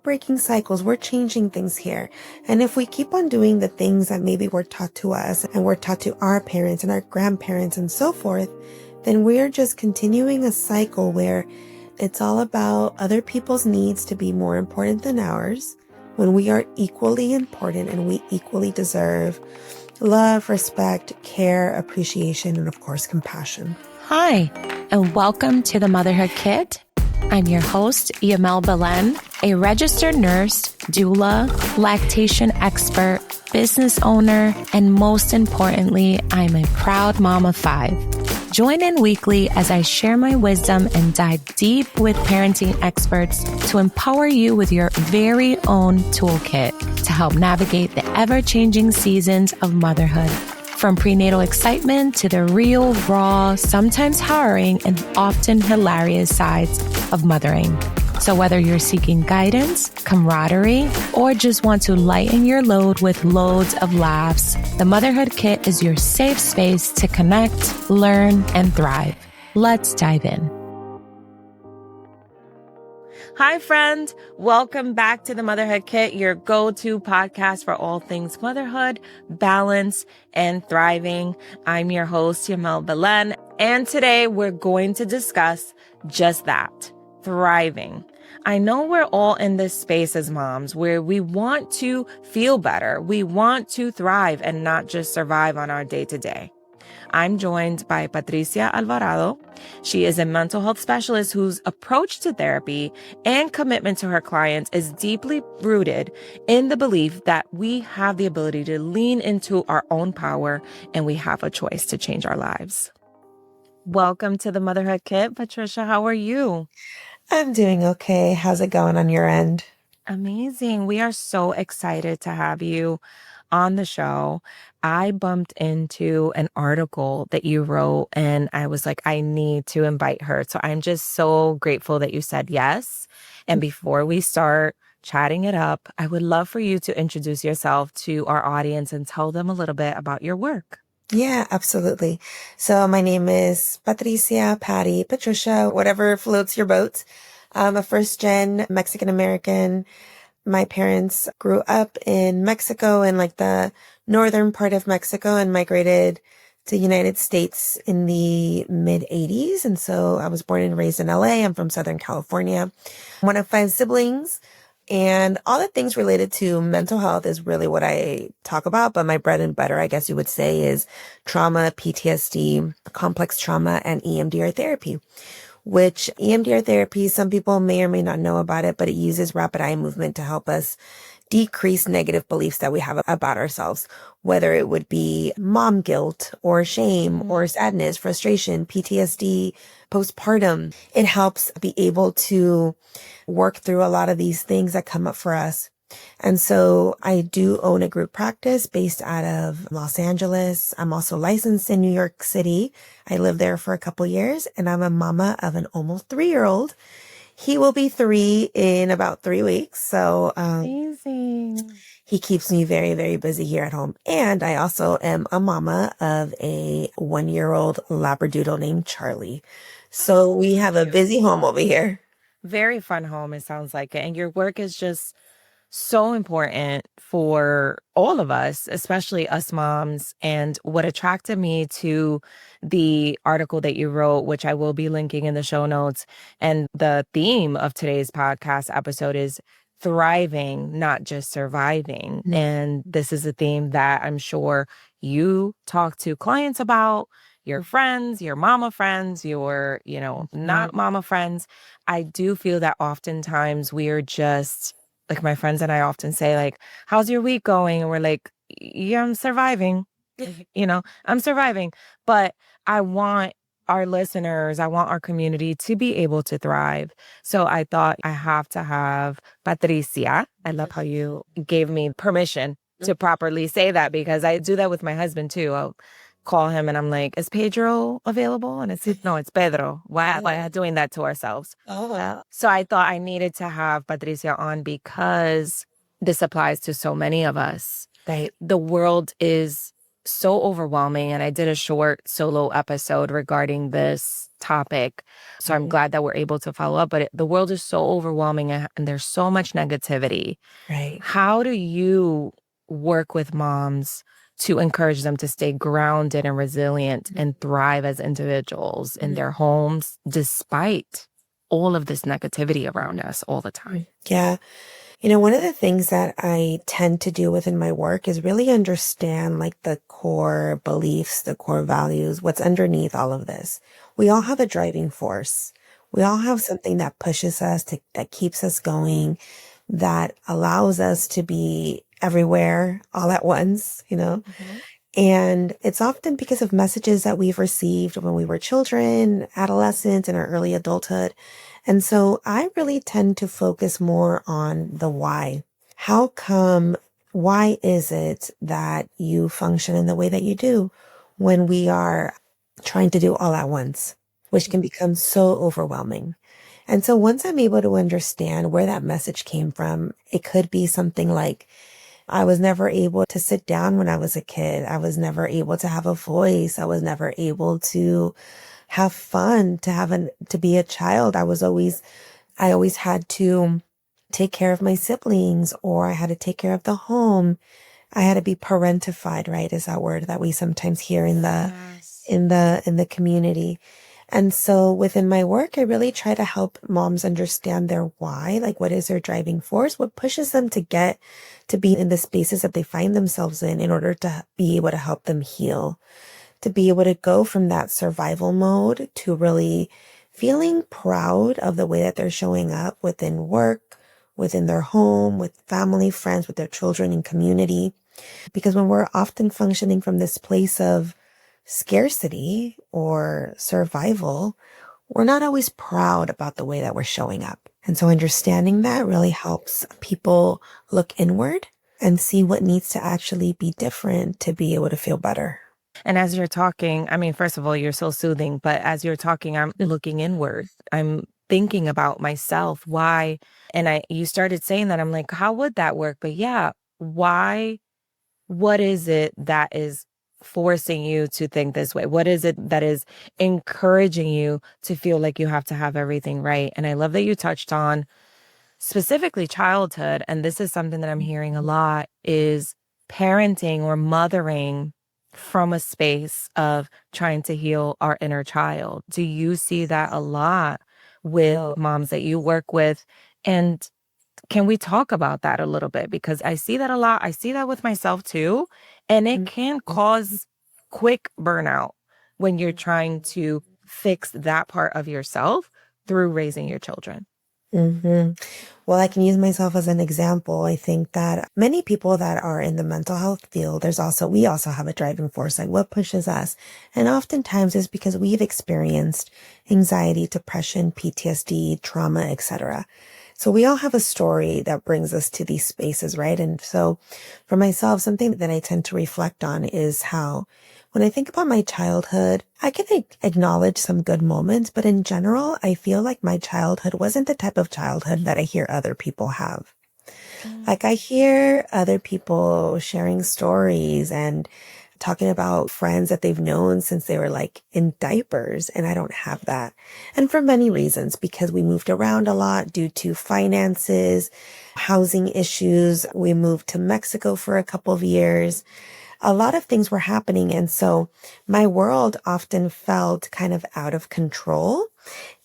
breaking cycles. We're changing things here. And if we keep on doing the things that maybe were taught to us and were taught to our parents and our grandparents and so forth, then we're just continuing a cycle where it's all about other people's needs to be more important than ours, when we are equally important and we equally deserve love, respect, care, appreciation, and of course, compassion. Hi, and welcome to the Motherhood Kit. I'm your host, Yamel Belen, a registered nurse, doula, lactation expert, business owner, and most importantly, I'm a proud mom of 5. Join in weekly as I share my wisdom and dive deep with parenting experts to empower you with your very own toolkit to help navigate the ever-changing seasons of motherhood. From prenatal excitement to the real, raw, sometimes harrowing, and often hilarious sides of mothering. So whether you're seeking guidance, camaraderie, or just want to lighten your load with loads of laughs, the Motherhood Kit is your safe space to connect, learn, and thrive. Let's dive in. Hi, friend. Welcome back to the Motherhood Kit, your go-to podcast for all things motherhood, balance, and thriving. I'm your host, Yamel Belen, and today we're going to discuss just that, thriving. I know we're all in this space as moms where we want to feel better. We want to thrive and not just survive on our day-to-day. I'm joined by Patricia Alvarado. She is a mental health specialist whose approach to therapy and commitment to her clients is deeply rooted in the belief that we have the ability to lean into our own power and we have a choice to change our lives. Welcome to the Motherhood Kit. Patricia, how are you? I'm doing okay. How's it going on your end? Amazing. We are so excited to have you on the show. I bumped into an article that you wrote and I was like, I need to invite her. So I'm just so grateful that you said yes. And before we start chatting it up, I would love for you to introduce yourself to our audience and tell them a little bit about your work. Yeah, absolutely. So my name is Patricia, Patty, Patricia, whatever floats your boat. I'm a first-gen Mexican-American. My parents grew up in Mexico, in like the northern part of Mexico, and migrated to the United States in the mid-'80s. And so I was born and raised in LA. I'm from Southern California. I'm one of 5 siblings. And all the things related to mental health is really what I talk about. But my bread and butter, I guess you would say, is trauma, PTSD, complex trauma, and EMDR therapy. Which EMDR therapy, some people may or may not know about it, but it uses rapid eye movement to help us decrease negative beliefs that we have about ourselves, whether it would be mom guilt or shame or sadness, frustration, PTSD, postpartum. It helps be able to work through a lot of these things that come up for us. And so I do own a group practice based out of Los Angeles. I'm also licensed in New York City. I lived there for a couple years, and I'm a mama of an almost 3-year-old. He will be 3 in about 3 weeks. So Amazing. He keeps me very, very busy here at home. And I also am a mama of a 1-year-old Labradoodle named Charlie. So we have a busy home over here. Very fun home, it sounds like it. And your work is just so important for all of us, especially us moms. And what attracted me to the article that you wrote, which I will be linking in the show notes, and the theme of today's podcast episode is thriving, not just surviving. Mm-hmm. And this is a theme that I'm sure you talk to clients about, your friends, your mama friends, your, not mama friends. I do feel that oftentimes we are just, like my friends and I often say, like, how's your week going? And we're like, yeah, I'm surviving. I'm surviving. But I want our listeners, I want our community to be able to thrive. So I thought I have to have Patricia. I love how you gave me permission to properly say that, because I do that with my husband too. I'll call him and I'm like, is Pedro available? And it's Pedro. Why am I doing that to ourselves? Oh, wow. So I thought I needed to have Patricia on because this applies to so many of us. Right. The world is so overwhelming. And I did a short solo episode regarding this topic. So I'm Mhm. glad that we're able to follow up. But the world is so overwhelming and there's so much negativity. Right. How do you work with moms to encourage them to stay grounded and resilient and thrive as individuals in their homes despite all of this negativity around us all the time? Yeah. One of the things that I tend to do within my work is really understand like the core beliefs, the core values, what's underneath all of this. We all have a driving force. We all have something that pushes us that keeps us going, that allows us to be everywhere all at once. And it's often because of messages that we've received when we were children, adolescents, and our early adulthood. And so I really tend to focus more on the why. How come, why is it that you function in the way that you do when we are trying to do all at once, which can become so overwhelming? And so once I'm able to understand where that message came from, it could be something like, I was never able to sit down when I was a kid. I was never able to have a voice. I was never able to have fun, to be a child. I always had to take care of my siblings, or I had to take care of the home. I had to be parentified, right? Is that word that we sometimes hear in Yes. the community. And so within my work, I really try to help moms understand their why, like what is their driving force, what pushes them to get to be in the spaces that they find themselves in order to be able to help them heal, to be able to go from that survival mode to really feeling proud of the way that they're showing up within work, within their home, with family, friends, with their children and community. Because when we're often functioning from this place of scarcity or survival, we're not always proud about the way that we're showing up. And so understanding that really helps people look inward and see what needs to actually be different to be able to feel better. And as you're talking, I mean, first of all, you're so soothing, but as you're talking, I'm looking inward. I'm thinking about myself. Why? And you started saying that. I'm like, how would that work? But yeah, why? What is it that is forcing you to think this way? What is it that is encouraging you to feel like you have to have everything right? And I love that you touched on specifically childhood. And this is something that I'm hearing a lot is parenting or mothering from a space of trying to heal our inner child. Do you see that a lot with moms that you work with? And can we talk about that a little bit? Because I see that a lot. I see that with myself too. And it can cause quick burnout when you're trying to fix that part of yourself through raising your children. hmm Well, I can use myself as an example. I think that many people that are in the mental health field, we also have a driving force, like what pushes us. And oftentimes it's because we've experienced anxiety, depression, PTSD, trauma, etc. So we all have a story that brings us to these spaces, right? And so for myself, something that I tend to reflect on is how when I think about my childhood, I can acknowledge some good moments, but in general, I feel like my childhood wasn't the type of childhood that I hear other people have. Like I hear other people sharing stories and talking about friends that they've known since they were like in diapers. And I don't have that. And for many reasons, because we moved around a lot due to finances, housing issues. We moved to Mexico for a couple of years. A lot of things were happening. And so my world often felt kind of out of control.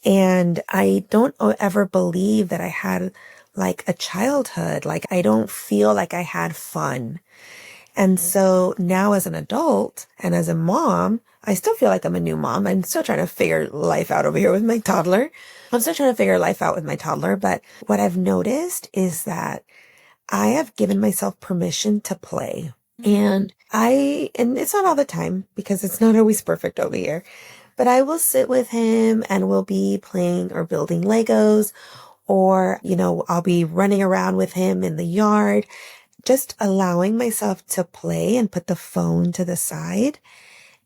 And I don't ever believe that I had like a childhood. Like I don't feel like I had fun. And so now as an adult and as a mom, I still feel like I'm a new mom. I'm still trying to figure life out over here with my toddler. I'm still trying to figure life out with my toddler. But what I've noticed is that I have given myself permission to play. And it's not all the time because it's not always perfect over here, but I will sit with him and we'll be playing or building Legos, or, I'll be running around with him in the yard, just allowing myself to play and put the phone to the side.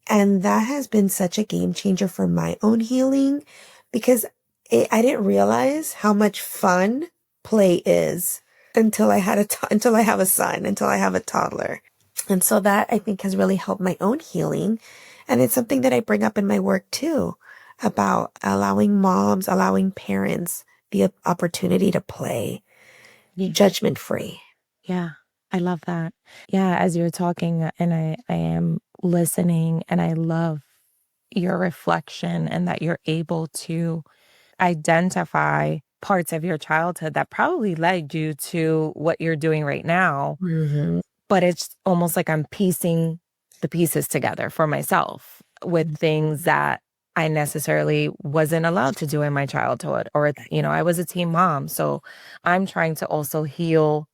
And that has been such a game changer for my own healing because I didn't realize how much fun play is until I have a son, until I have a toddler. And so that I think has really helped my own healing. And it's something that I bring up in my work too, about allowing moms, allowing parents the opportunity to play Yeah. judgment free. Yeah. I love that. Yeah, as you're talking and I am listening and I love your reflection and that you're able to identify parts of your childhood that probably led you to what you're doing right now. Hmm. But it's almost like I'm piecing the pieces together for myself with things that I necessarily wasn't allowed to do in my childhood. Or, I was a teen mom. So I'm trying to also heal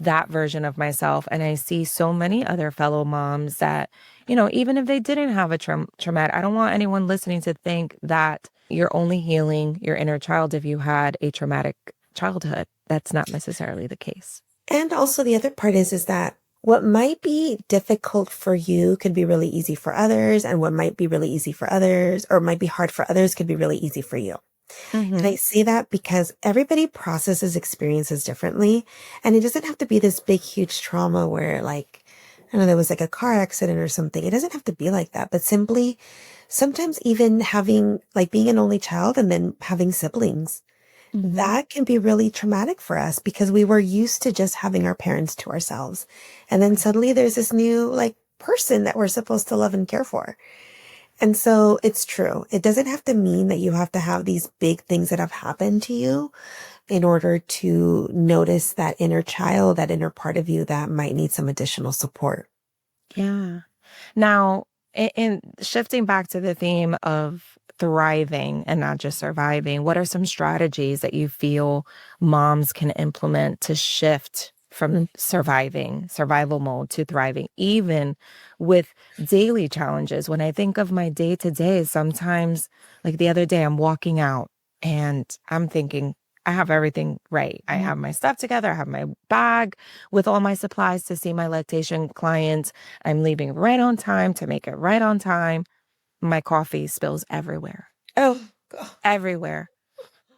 that version of myself. And I see so many other fellow moms that, even if they didn't have a traumatic, I don't want anyone listening to think that you're only healing your inner child if you had a traumatic childhood. That's not necessarily the case. And also the other part is that what might be difficult for you could be really easy for others, and what might be really easy for others or might be hard for others could be really easy for you. And I Hmm. say that because everybody processes experiences differently. And it doesn't have to be this big, huge trauma where, like, I don't know, there was like a car accident or something. It doesn't have to be like that. But simply, sometimes even having, like, being an only child and then having siblings, Hmm. that can be really traumatic for us because we were used to just having our parents to ourselves. And then suddenly there's this new, like, person that we're supposed to love and care for. And so it's true. It doesn't have to mean that you have to have these big things that have happened to you in order to notice that inner child, that inner part of you that might need some additional support. Yeah. Now, in shifting back to the theme of thriving and not just surviving, what are some strategies that you feel moms can implement to shift from surviving, survival mode to thriving, even with daily challenges? When I think of my day to day, sometimes, like the other day, I'm walking out and I'm thinking, I have everything right. I have my stuff together. I have my bag with all my supplies to see my lactation client. I'm leaving right on time to make it right on time. My coffee spills everywhere, Oh, God. everywhere.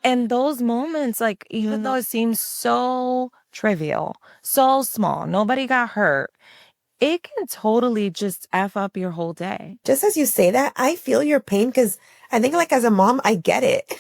And those moments, like, even though it seems so trivial, so small, nobody got hurt, it can totally just F up your whole day. Just as you say that, I feel your pain because I think, like, as a mom, I get it.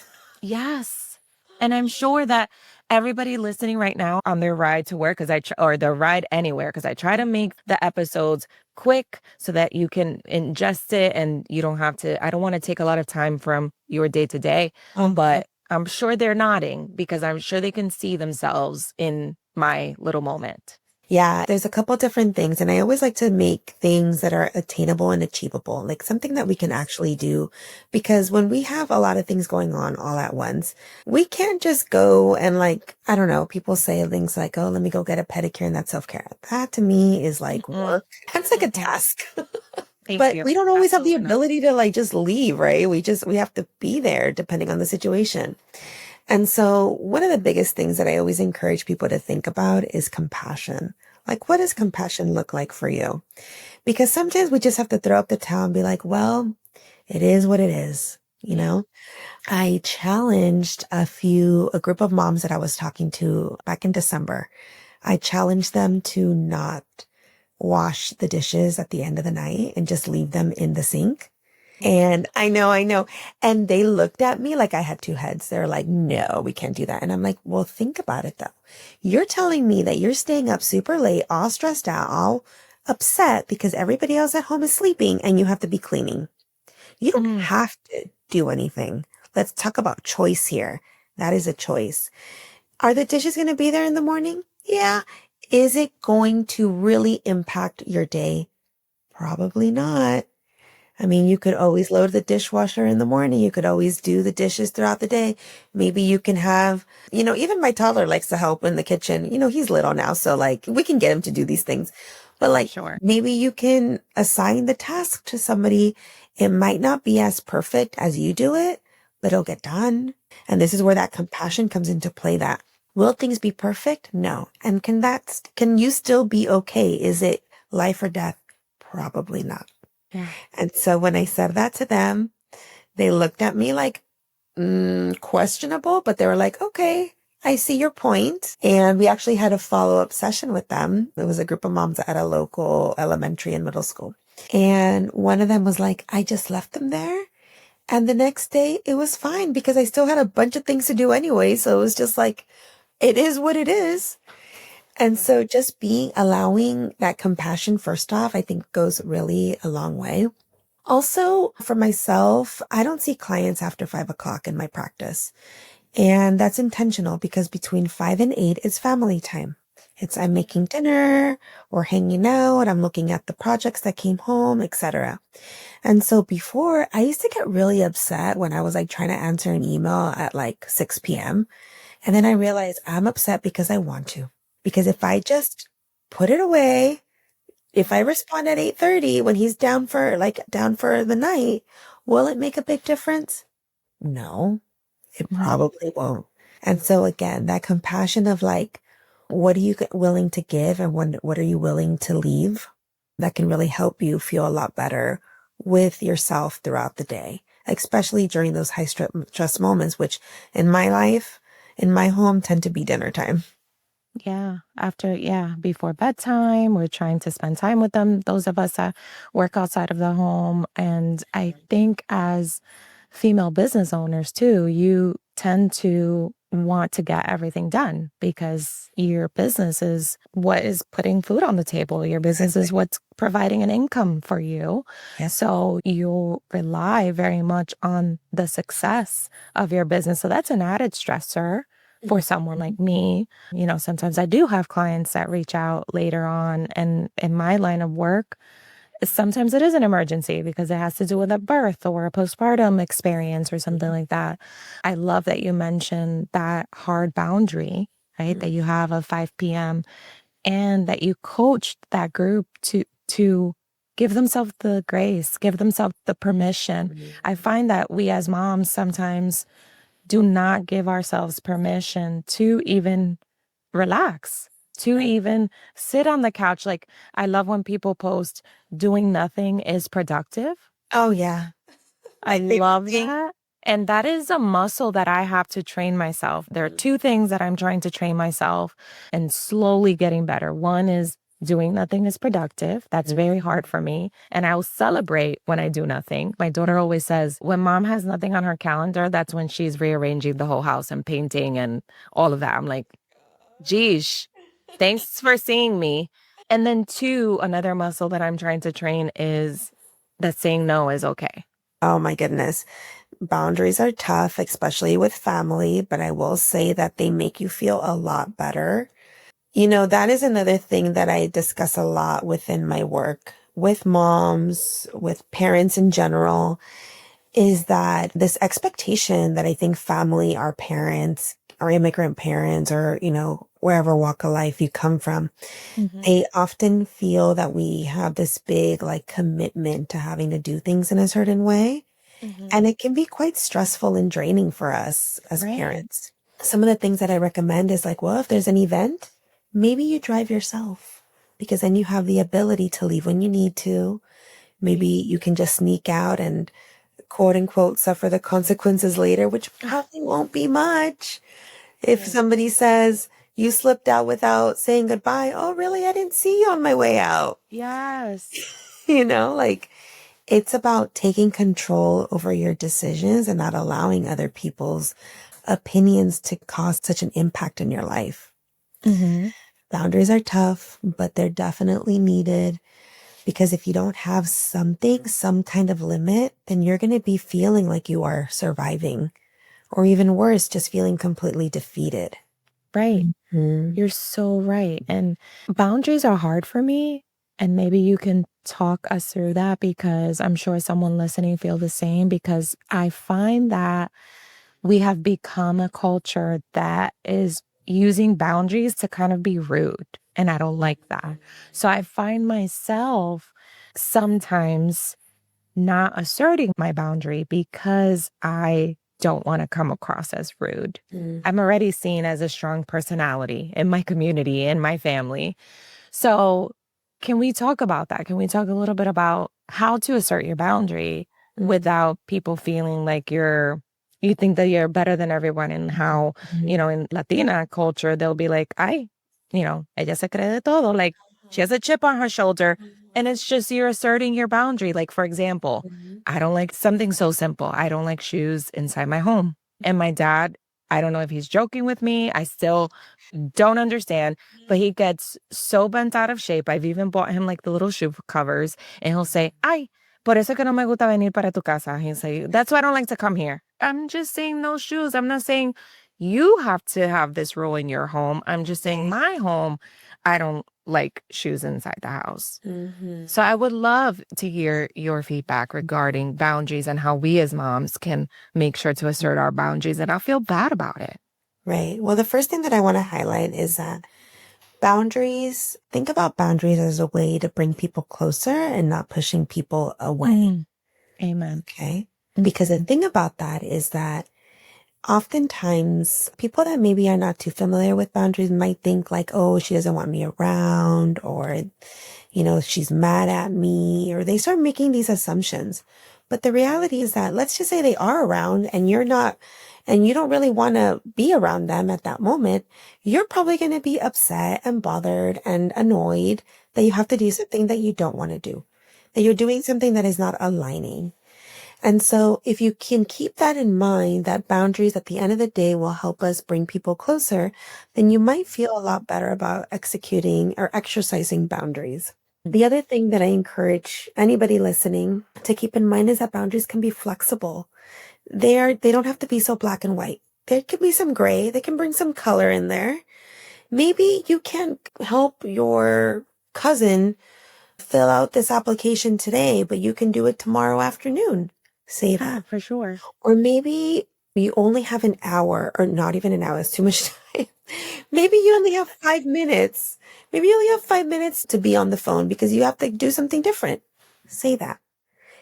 Yes. And I'm sure that everybody listening right now on their ride to work, or their ride anywhere, because I try to make the episodes quick so that you can ingest it and you don't have to, I don't want to take a lot of time from your day to day, Uh-huh. but I'm sure they're nodding because I'm sure they can see themselves in my little moment. Yeah, there's a couple different things, and I always like to make things that are attainable and achievable, like something that we can actually do. Because when we have a lot of things going on all at once, we can't just go and, like, I don't know, people say things like, oh, let me go get a pedicure and that's self-care. That to me is like Mm-mm, work. That's like a mm-mm. task. Thank But you. we don't always have the Absolutely not. ability to, like, just leave, right? We have to be there depending on the situation. And so one of the biggest things that I always encourage people to think about is compassion. Like, what does compassion look like for you? Because sometimes we just have to throw up the towel and be like, well, it is what it is, you Yeah. know? I challenged a group of moms that I was talking to back in December. I challenged them to not wash the dishes at the end of the night and just leave them in the sink. And I know. And they looked at me like I had two heads. They're like, no, we can't do that. And I'm like, well, think about it though. You're telling me that you're staying up super late, all stressed out, all upset because everybody else at home is sleeping and you have to be cleaning. You don't Mm, have to do anything. Let's talk about choice here. That is a choice. Are the dishes going to be there in the morning? Yeah. Is it going to really impact your day? Probably not. I mean, you could always load the dishwasher in the morning. You could always do the dishes throughout the day. Maybe you can have, even my toddler likes to help in the kitchen. He's little now, so, like, we can get him to do these things. But, for like, sure. maybe you can assign the task to somebody. It might not be as perfect as you do it, but it'll get done. And this is where that compassion comes into play, that will things be perfect? No. And can you still be okay? Is it life or death? Probably not. Yeah. And so when I said that to them, they looked at me like, questionable, but they were like, okay. I see your point. And we actually had a follow-up session with them. It was a group of moms at a local elementary and middle school. And one of them was like, I just left them there. And the next day it was fine because I still had a bunch of things to do anyway. So it was just like, it is what it is. And so just allowing that compassion first off, I think goes really a long way. Also, for myself, I don't see clients after 5 o'clock in my practice. And that's intentional because between 5 and 8 is family time. I'm making dinner, we're hanging out, I'm looking at the projects that came home, etc. And so before, I used to get really upset when I was like trying to answer an email at like 6 p.m. And then I realized I'm upset because I want to. Because if I just put it away, if I respond at 8:30 when he's down for the night, will it make a big difference? No, it Right. probably won't. And so again, that compassion of like, what are you willing to give and what are you willing to leave? That can really help you feel a lot better with yourself throughout the day, especially during those high stress moments, which in my life, in my home, tend to be dinner time. Yeah. Before bedtime, we're trying to spend time with them, those of us that work outside of the home. And I think as female business owners too, you tend to want to get everything done because your business is what is putting food on the table. Your business is Exactly. what's providing an income for you. Yep. So you rely very much on the success of your business. So that's an added stressor for someone Mhm. like me. Sometimes I do have clients that reach out later on, and in my line of work, sometimes it is an emergency because it has to do with a birth or a postpartum experience or something like that. I love that you mentioned that hard boundary, right? That you have of 5 p.m. and that you coached that group to give themselves the grace, give themselves the permission. I find that we as moms sometimes do not give ourselves permission to even relax, to Right. even sit on the couch. Like, I love when people post doing nothing is productive. Oh yeah. I My favorite love thing. that. And that is a muscle that I have to train myself. There are two things that I'm trying to train myself and slowly getting better. One is doing nothing is productive. That's very hard for me. And I'll celebrate when I do nothing. My daughter always says, when mom has nothing on her calendar, that's when she's rearranging the whole house and painting and all of that. I'm like, geez, thanks for seeing me. And then two, another muscle that I'm trying to train is that saying no is okay. Oh my goodness. Boundaries are tough, especially with family, but I will say that they make you feel a lot better. That is another thing that I discuss a lot within my work with moms, with parents in general, is that this expectation that I think family, our parents, our immigrant parents, or, wherever walk of life you come from, Mhm. they often feel that we have this big like commitment to having to do things in a certain way. Mhm. And it can be quite stressful and draining for us as Right. parents. Some of the things that I recommend is like, well, if there's an event, maybe you drive yourself because then you have the ability to leave when you need to. Maybe you can just sneak out and quote unquote suffer the consequences later, which probably won't be much. If Right. somebody says you slipped out without saying goodbye, oh, really? I didn't see you on my way out. Yes. Like it's about taking control over your decisions and not allowing other people's opinions to cause such an impact in your life. Mhm. Boundaries are tough, but they're definitely needed because if you don't have something, some kind of limit, then you're going to be feeling like you are surviving, or even worse, just feeling completely defeated. Right. Mhm. You're so right. And boundaries are hard for me. And maybe you can talk us through that because I'm sure someone listening feel the same because I find that we have become a culture that is using boundaries to kind of be rude. And I don't like that. So I find myself sometimes not asserting my boundary because I don't want to come across as rude. Mhm. I'm already seen as a strong personality in my community, in my family. So, can we talk about that? Can we talk a little bit about how to assert your boundary Mhm. without people feeling like you're you think that you're better than everyone, and how, Mhm. in Latina culture, they'll be like, ay, ella se cree de todo. Like, she has a chip on her shoulder. And it's just you're asserting your boundary. Like, for example, Mhm. I don't like something so simple. I don't like shoes inside my home. And my dad, I don't know if he's joking with me. I still don't understand, but he gets so bent out of shape. I've even bought him like the little shoe covers, and he'll say, ay, por eso que no me gusta venir para tu casa. He'll say, that's why I don't like to come here. I'm just saying those shoes. I'm not saying you have to have this rule in your home. I'm just saying my home, I don't like shoes inside the house. Mhm. So I would love to hear your feedback regarding boundaries and how we as moms can make sure to assert our boundaries and not feel bad about it. Right. Well, the first thing that I want to highlight is that boundaries, think about boundaries as a way to bring people closer and not pushing people away. Mm, amen. Okay. Because the thing about that is that oftentimes people that maybe are not too familiar with boundaries might think like, oh, she doesn't want me around, or, she's mad at me, or they start making these assumptions. But the reality is that let's just say they are around and you're not, and you don't really want to be around them at that moment. You're probably going to be upset and bothered and annoyed that you have to do something that you don't want to do, that you're doing something that is not aligning. And so if you can keep that in mind, that boundaries at the end of the day will help us bring people closer, then you might feel a lot better about executing or exercising boundaries. The other thing that I encourage anybody listening to keep in mind is that boundaries can be flexible. They don't have to be so black and white. There can be some gray. They can bring some color in there. Maybe you can't help your cousin fill out this application today, but you can do it tomorrow afternoon. Say Yeah, that. for sure. Or maybe you only have an hour, or not even an hour, it's too much time. Maybe you only have 5 minutes. Maybe you only have 5 minutes to be on the phone because you have to do something different. Say that.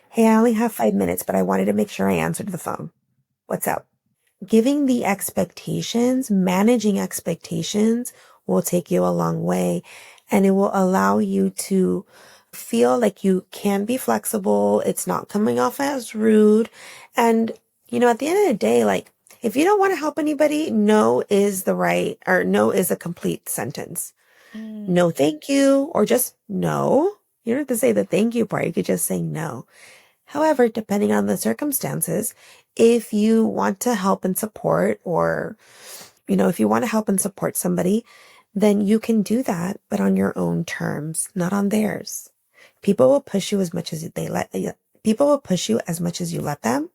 Hey, I only have 5 minutes, but I wanted to make sure I answered the phone. What's up? Giving the expectations, managing expectations will take you a long way, and it will allow you to feel like you can be flexible. It's not coming off as rude. And, at the end of the day, like, if you don't want to help anybody, no is the right, or no is a complete sentence. Mm. No, thank you, or just no. You don't have to say the thank you part. You could just say no. However, depending on the circumstances, if you want to help and support, or, if you want to help and support somebody, then you can do that, but on your own terms, not on theirs. People will push you as much as people will push you as much as you let them.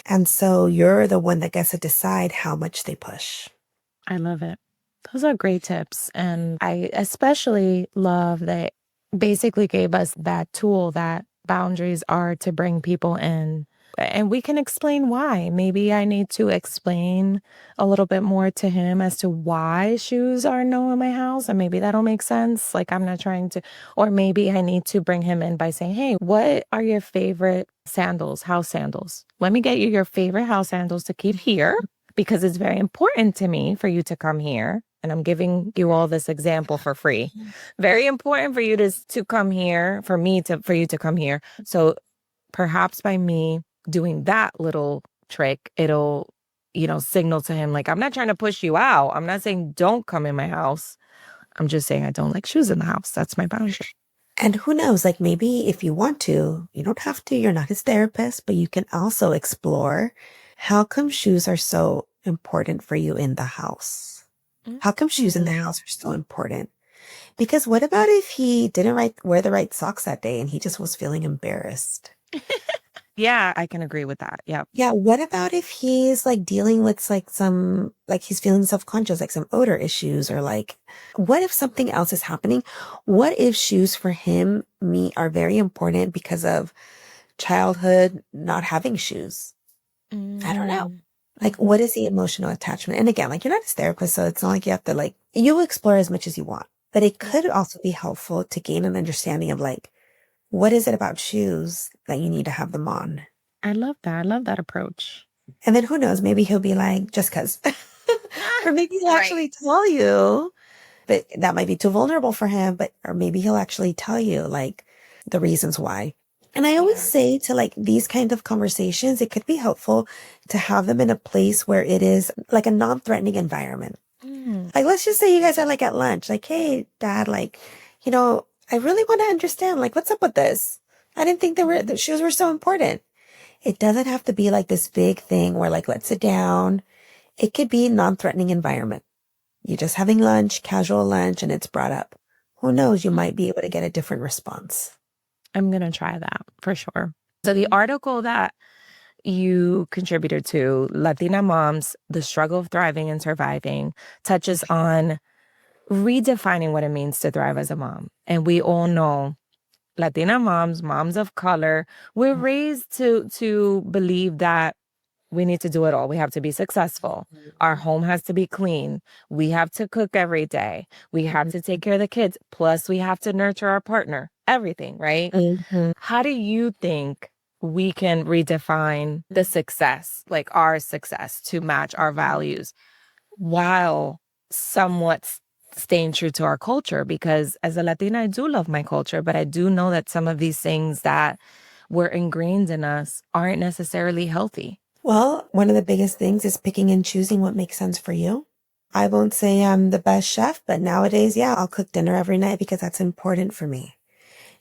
And so you're the one that gets to decide how much they push. I love it. Those are great tips. And I especially love that basically gave us that tool that boundaries are to bring people in. And we can explain why. Maybe I need to explain a little bit more to him as to why shoes are no in my house. And maybe that'll make sense. Like, I'm not trying to, or maybe I need to bring him in by saying, hey, what are your favorite sandals, house sandals? Let me get you your favorite house sandals to keep here because it's very important to me for you to come here. And I'm giving you all this example for free. Very important for you to come here, for you to come here. So perhaps by me doing that little trick, it'll, signal to him, like, I'm not trying to push you out. I'm not saying don't come in my house. I'm just saying I don't like shoes in the house. That's my boundary. And who knows, like maybe if you want to, you don't have to, you're not his therapist, but you can also explore how come shoes are so important for you in the house? How come shoes in the Mm. house are so important? Because what about if he didn't wear the right socks that day and he just was feeling embarrassed? Yeah, I can agree with that. Yeah. Yeah, what about if he's like dealing with like like he's feeling self-conscious, like some odor issues, or like, what if something else is happening? What if shoes for him, are very important because of childhood not having shoes? I don't know. Mm. Like, Mhm. what is the emotional attachment? And again, like, you're not his therapist, so it's not like you have to, like, you explore as much as you want. But it Yeah. could also be helpful to gain an understanding of, like, what is it about shoes that you need to have them on? I love that. I love that approach. And then who knows, maybe he'll be like, just cause. Or maybe he'll Right. actually tell you, but that might be too vulnerable for him, or maybe he'll actually tell you, like, the reasons why. And I always Yeah. say to like these kind of conversations, it could be helpful to have them in a place where it is like a non-threatening environment. Mm. Like, let's just say you guys are like at lunch, like, hey, dad, like, I really want to understand, like, what's up with this? I didn't think the shoes were so important. It doesn't have to be like this big thing where like, let's sit down. It could be non-threatening environment. You're just having lunch, casual lunch, and it's brought up. Who knows? You might be able to get a different response. I'm going to try that for sure. So the article that you contributed to, Latina Moms, The Struggle of Thriving and Surviving, touches on redefining what it means to thrive as a mom. And we all know Latina moms, moms of color, we're raised to believe that we need to do it all. We have to be successful. Our home has to be clean. We have to cook every day. We have to take care of the kids. Plus, we have to nurture our partner. Everything, right? Mm-hmm. How do you think we can redefine the success, like our success, to match our values while somewhat staying true to our culture? Because as a Latina, I do love my culture, but I do know that some of these things that were ingrained in us aren't necessarily healthy. Well, one of the biggest things is picking and choosing what makes sense for you. I won't say I'm the best chef, but nowadays, yeah, I'll cook dinner every night because that's important for me.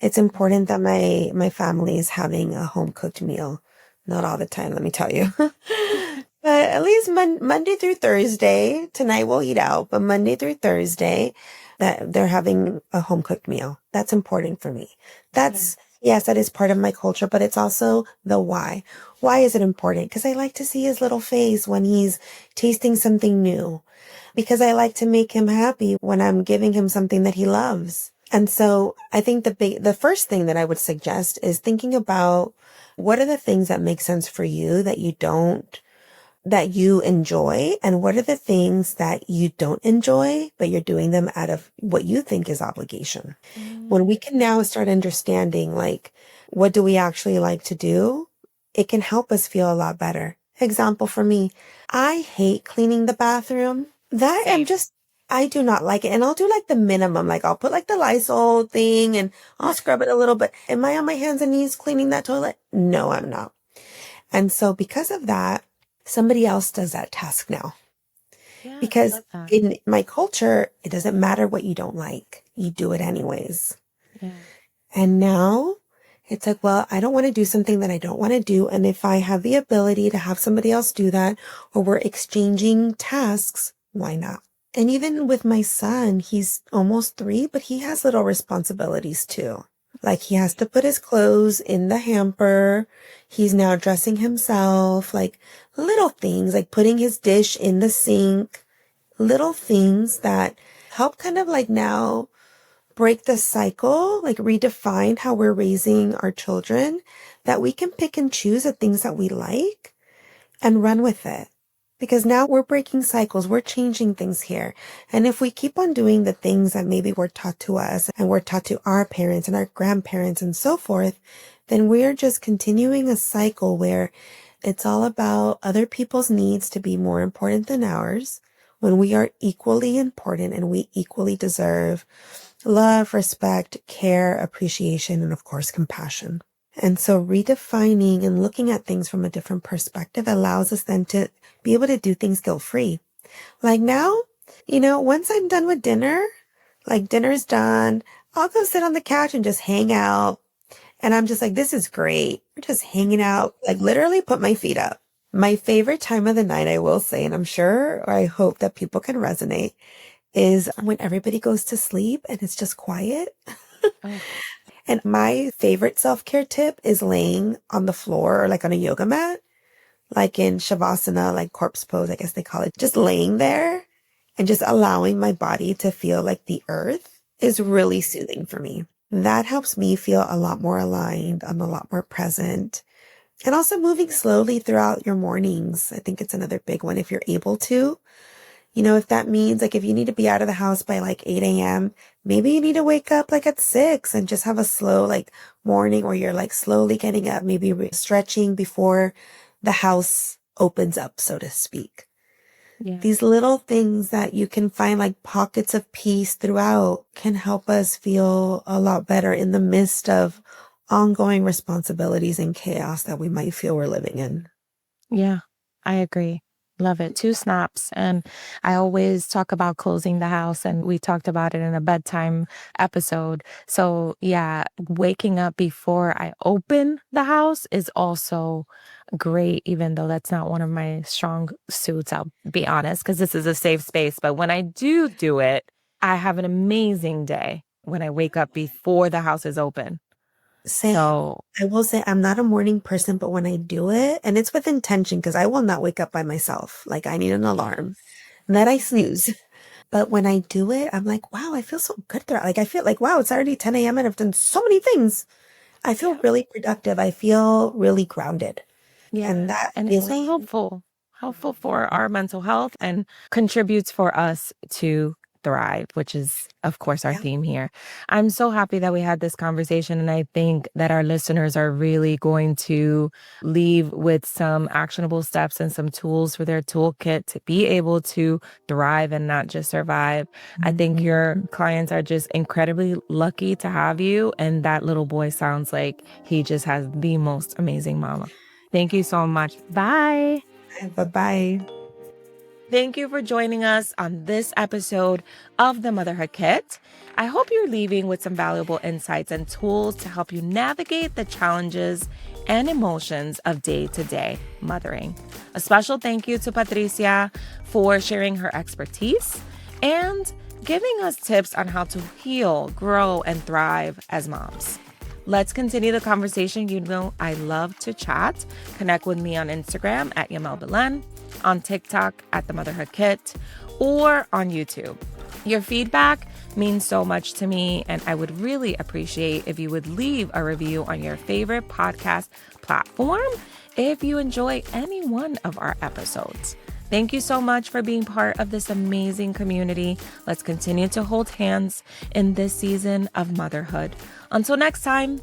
It's important that my family is having a home cooked meal. Not all the time, let me tell you. But at least Monday through Thursday, tonight we'll eat out, but Monday through Thursday, that they're having a home cooked meal. That's important for me. That's, yes, that is part of my culture, but it's also the why. Why is it important? Because I like to see his little face when he's tasting something new. Because I like to make him happy when I'm giving him something that he loves. And so I think the first thing that I would suggest is thinking about what are the things that make sense for you that you enjoy, and what are the things that you don't enjoy, but you're doing them out of what you think is obligation. When we can now start understanding, like, what do we actually like to do? It can help us feel a lot better. Example for me, I hate cleaning the bathroom. I do not like it. And I'll do like the minimum. Like I'll put like the Lysol thing and I'll scrub it a little bit. Am I on my hands and knees cleaning that toilet? No, I'm not. And so because of that, somebody else does that task now. Yeah, I Because love that. in my culture, it doesn't matter what you don't like. You do it anyways. Yeah. And now it's like, well, I don't want to do something that I don't want to do. And if I have the ability to have somebody else do that, or we're exchanging tasks, why not? And even with my son, he's almost 3, but he has little responsibilities too. Like he has to put his clothes in the hamper. He's now dressing himself, like little things, like putting his dish in the sink, little things that help kind of like now break the cycle, like redefine how we're raising our children, that we can pick and choose the things that we like and run with it. Because now we're breaking cycles, we're changing things here. And if we keep on doing the things that maybe were taught to us and were taught to our parents and our grandparents and so forth, then we're just continuing a cycle where it's all about other people's needs to be more important than ours, when we are equally important and we equally deserve love, respect, care, appreciation, and of course, compassion. And so redefining and looking at things from a different perspective allows us then to be able to do things guilt-free. Like now, once I'm done with dinner, like dinner's done, I'll go sit on the couch and just hang out. And I'm just like, this is great. We're just hanging out, like literally put my feet up. My favorite time of the night, I will say, and I'm sure, or I hope that people can resonate, is when everybody goes to sleep and it's just quiet. Oh, And my favorite self-care tip is laying on the floor or like on a yoga mat, like in Shavasana, like corpse pose, I guess they call it. Just laying there and just allowing my body to feel like the earth is really soothing for me. That helps me feel a lot more aligned. I'm a lot more present. And also moving slowly throughout your mornings. I think it's another big one if you're able to. If that means like if you need to be out of the house by like 8 a.m., maybe you need to wake up like at 6 and just have a slow like morning where you're like slowly getting up, maybe stretching before the house opens up, so to speak. yeah. These little things that you can find like pockets of peace throughout can help us feel a lot better in the midst of ongoing responsibilities and chaos that we might feel we're living in. Yeah, I agree. Love it. Two snaps. And I always talk about closing the house, and we talked about it in a bedtime episode. So, yeah, waking up before I open the house is also great, even though that's not one of my strong suits, I'll be honest, because this is a safe space. But when I do it, I have an amazing day when I wake up before the house is open. Say, So, I will say I'm not a morning person, but when I do it, and it's with intention, because I will not wake up by myself. Like I need an alarm, and that I snooze. But when I do it, I'm like, wow, I feel so good there. Like I feel like, wow, it's already 10 a.m. and I've done so many things. I feel yeah. really productive. I feel really grounded. And Yeah, that and it's so feeling, helpful for our mental health and contributes for us to thrive, which is, of course, our yeah. theme here. I'm so happy that we had this conversation, and I think that our listeners are really going to leave with some actionable steps and some tools for their toolkit to be able to thrive and not just survive. I think your Mhm. clients are just incredibly lucky to have you, and that little boy sounds like he just has the most amazing mama. Thank you so much. Bye. Bye-bye. Thank you for joining us on this episode of the Motherhood Kit. I hope you're leaving with some valuable insights and tools to help you navigate the challenges and emotions of day-to-day mothering. A special thank you to Patricia for sharing her expertise and giving us tips on how to heal, grow, and thrive as moms. Let's continue the conversation. You know, I love to chat. Connect with me on Instagram at Yamel Belen, on TikTok at The Motherhood Kit, or on YouTube. Your feedback means so much to me, and I would really appreciate if you would leave a review on your favorite podcast platform if you enjoy any one of our episodes. Thank you so much for being part of this amazing community. Let's continue to hold hands in this season of motherhood. Until next time,